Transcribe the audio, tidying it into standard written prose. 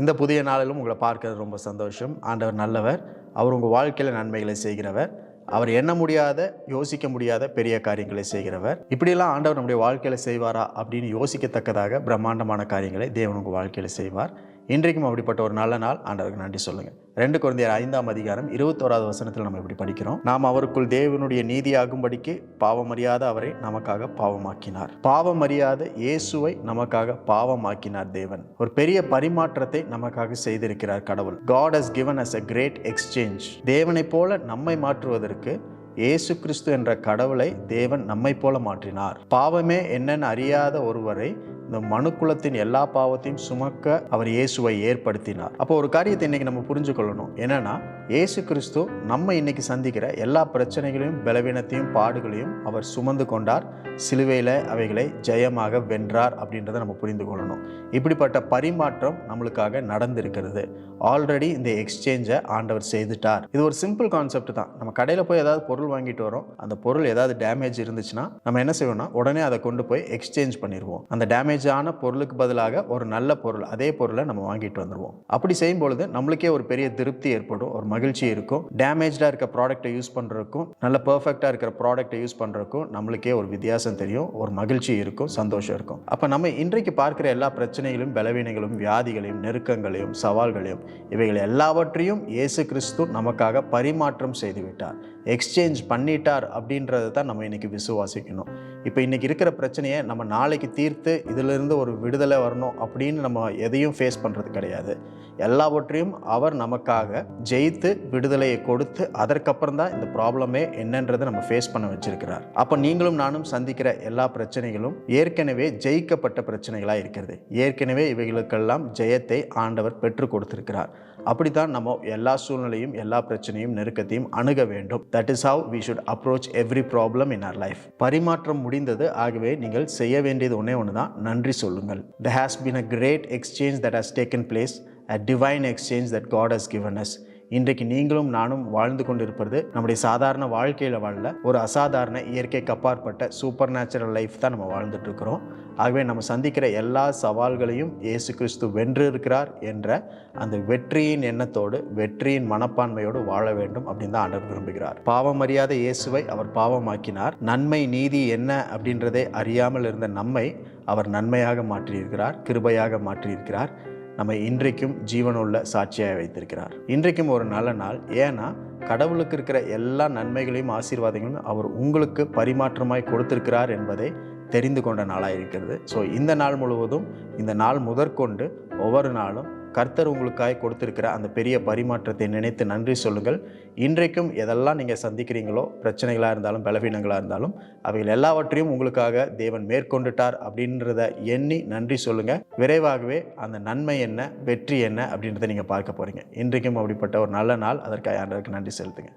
இந்த புதிய நாளிலும் உங்களை பார்க்கறது ரொம்ப சந்தோஷம். ஆண்டவர் நல்லவர். அவர் உங்கள் வாழ்க்கையில் நன்மைகளை செய்கிறவர். அவர் எண்ண முடியாத, யோசிக்க முடியாத பெரிய காரியங்களை செய்கிறவர். இப்படியெல்லாம் ஆண்டவர் நம்முடைய வாழ்க்கையில் செய்வாரா அப்படின்னு யோசிக்கத்தக்கதாக பிரம்மாண்டமான காரியங்களை தேவன் உங்கள் வாழ்க்கையில் செய்வார். இன்றைக்கும் அப்படிப்பட்ட ஒரு நல்ல நாள். ஆண்டவருக்கு நன்றி சொல்லுங்கள். 2 கொரிந்தியர் 5ஆம் அதிகாரம் 21வது வசனத்தில் நம்ம இப்படி படிக்கிறோம். நாம் அவருக்குள் தேவனுடைய நீதியாகும்படிக்கு பாவமறியாத அவரை நமக்காக பாவமாக்கினார். பாவமறியாத இயேசுவை நமக்காக பாவமாக்கினார் தேவன். ஒரு பெரிய பரிமாற்றத்தை நமக்காக செய்திருக்கிறார் கடவுள். God has given us a great exchange. தேவனை போல நம்மை மாற்றுவதற்கு இயேசு கிறிஸ்து என்ற கடவுளை தேவன் நம்மை போல மாற்றினார். பாவமே என்னன்னு அறியாத ஒருவரை இந்த மனுக்குலத்தின் எல்லா பாவத்தையும் சுமக்க அவர் இயேசுவை ஏற்படுத்தினார். அப்போ ஒரு காரியத்தை இன்னைக்கு நம்ம புரிஞ்சு கொள்ளணும். என்னன்னா, இயேசு கிறிஸ்து நம்ம இன்னைக்கு சந்திக்கிற எல்லா பிரச்சனைகளையும், பலவீனத்தையும், பாடுகளையும் அவர் சுமந்து கொண்டார். சிலுவையில் அவைகளை ஜெயமாக வென்றார் அப்படின்றத நம்ம புரிந்து கொள்ளணும். இப்படிப்பட்ட பரிமாற்றம் நம்மளுக்காக நடந்திருக்கிறது. ஆல்ரெடி இந்த எக்ஸ்சேஞ்சை ஆண்டவர் செய்துட்டார். இது ஒரு சிம்பிள் கான்செப்ட் தான். நம்ம கடையில் போய் ஏதாவது பொருள் வாங்கிட்டு வரோம். அந்த பொருள் ஏதாவது டேமேஜ் இருந்துச்சுன்னா நம்ம என்ன செய்வோம்னா, உடனே அதை கொண்டு போய் எக்ஸ்சேஞ்ச் பண்ணிடுவோம். அந்த டேமேஜான பொருளுக்கு பதிலாக ஒரு நல்ல பொருள், அதே பொருளை நம்ம வாங்கிட்டு வந்துடுவோம். அப்படி செய்யும் பொழுது நம்மளுக்கே ஒரு பெரிய திருப்தி ஏற்படும், ஒரு மகிழ்ச்சி இருக்கும். டேமேஜாக இருக்க ப்ராடக்ட்டை யூஸ் பண்ணுறதுக்கும் நல்ல பர்ஃபெக்டாக இருக்கிற ப்ராடக்ட்டை யூஸ் பண்ணுறதுக்கும் நம்மளுக்கே ஒரு வித்தியாசம் தெரியும், ஒரு மகிழ்ச்சி இருக்கும், சந்தோஷம் இருக்கும். அப்போ நம்ம இன்றைக்கு பார்க்குற எல்லா பிரச்சனைகளும், பலவீனங்களும், வியாதிகளையும், நெருக்கங்களையும், சவால்களையும், இவைகள் எல்லாவற்றையும் இயேசு கிறிஸ்து நமக்காக பரிமாற்றம் செய்து விட்டார், எக்ஸ்சேஞ்ச் பண்ணிட்டார் அப்படின்றத தான் நம்ம இன்னைக்கு விசுவாசிக்கணும். இப்போ இன்னைக்கு இருக்கிற பிரச்சனையை நம்ம நாளைக்கு தீர்த்து இதிலிருந்து ஒரு விடுதலை வரணும் அப்படின்னு நம்ம எதையும் ஃபேஸ் பண்ணுறது கிடையாது. எல்லாவற்றையும் அவர் நமக்காக ஜெயித்து விடுதலையை கொடுத்து அதற்கப்புறம் தான் இந்த ப்ராப்ளமே என்னன்றதை நம்ம ஃபேஸ் பண்ண வச்சிருக்கிறார். அப்போ நீங்களும் நானும் சந்திக்கிற எல்லா பிரச்சனைகளும் ஏற்கனவே ஜெயிக்கப்பட்ட பிரச்சனைகளாக இருக்கிறது. ஏற்கனவே இவைகளுக்கெல்லாம் ஜெயத்தை ஆண்டவர் பெற்று கொடுத்திருக்கிறார். அப்படித்தான் நம்ம எல்லா சூழ்நிலையும், எல்லா பிரச்சனையும், நெருக்கத்தையும் அணுக வேண்டும். That is how we should approach every problem in our life. பரிமாற்றம் முடிந்தது. ஆகவே நீங்கள் செய்ய வேண்டியது ஒன்றே ஒன்று தான், நன்றி சொல்லுங்கள். There has been a great exchange that has taken place, a divine exchange that God has given us. இன்றைக்கு நீங்களும் நானும் வாழ்ந்து கொண்டிருப்பது நம்முடைய சாதாரண வாழ்க்கையில் வாழல, ஒரு அசாதாரண, இயற்கைக்கு அப்பாற்பட்ட சூப்பர் நேச்சுரல் லைஃப் தான் நம்ம வாழ்ந்துட்டு இருக்கிறோம். ஆகவே நம்ம சந்திக்கிற எல்லா சவால்களையும் இயேசு கிறிஸ்து வென்று இருக்கிறார் என்ற அந்த வெற்றியின் எண்ணத்தோடு, வெற்றியின் மனப்பான்மையோடு வாழ வேண்டும் அப்படின்னு தான் ஆண்டவர் விரும்புகிறார். பாவம் அறியாத இயேசுவை அவர் பாவமாக்கினார். நன்மை நீதி என்ன அப்படின்றதை அறியாமல் இருந்த நம்மை அவர் நன்மையாக மாற்றியிருக்கிறார், கிருபையாக மாற்றியிருக்கிறார். நம்ம இன்றைக்கும் ஜீவனுள்ள சாட்சியாக வைத்திருக்கிறார். இன்றைக்கும் ஒரு நல்ல நாள். ஏன்னா, கடவுளுக்கு இருக்கிற எல்லா நன்மைகளையும், ஆசீர்வாதங்களையும் அவர் உங்களுக்கு பரிமாற்றமாய் கொடுத்திருக்கிறார் என்பதை தெரிந்து கொண்ட நாளாக இருக்கிறது. ஸோ இந்த நாள் முழுவதும், இந்த நாள் முதற்கொண்டு ஒவ்வொரு நாளும் கர்த்தர் உங்களுக்காக கொடுத்திருக்கிற அந்த பெரிய பரிமாற்றத்தை நினைத்து நன்றி சொல்லுங்கள். இன்றைக்கும் எதெல்லாம் நீங்கள் சந்திக்கிறீங்களோ, பிரச்சனைகளாக இருந்தாலும், பலவீனங்களாக இருந்தாலும், அவைகள் எல்லாவற்றையும் உங்களுக்காக தேவன் மேற்கொண்டுட்டார் அப்படின்றத எண்ணி நன்றி சொல்லுங்கள். விரைவாகவே அந்த நன்மை என்ன, வெற்றி என்ன அப்படின்றத நீங்கள் பார்க்க போகிறீங்க. இன்றைக்கும் அப்படிப்பட்ட ஒரு நல்ல நாள். அதற்காக ஆண்டவருக்கு நன்றி செலுத்துங்க.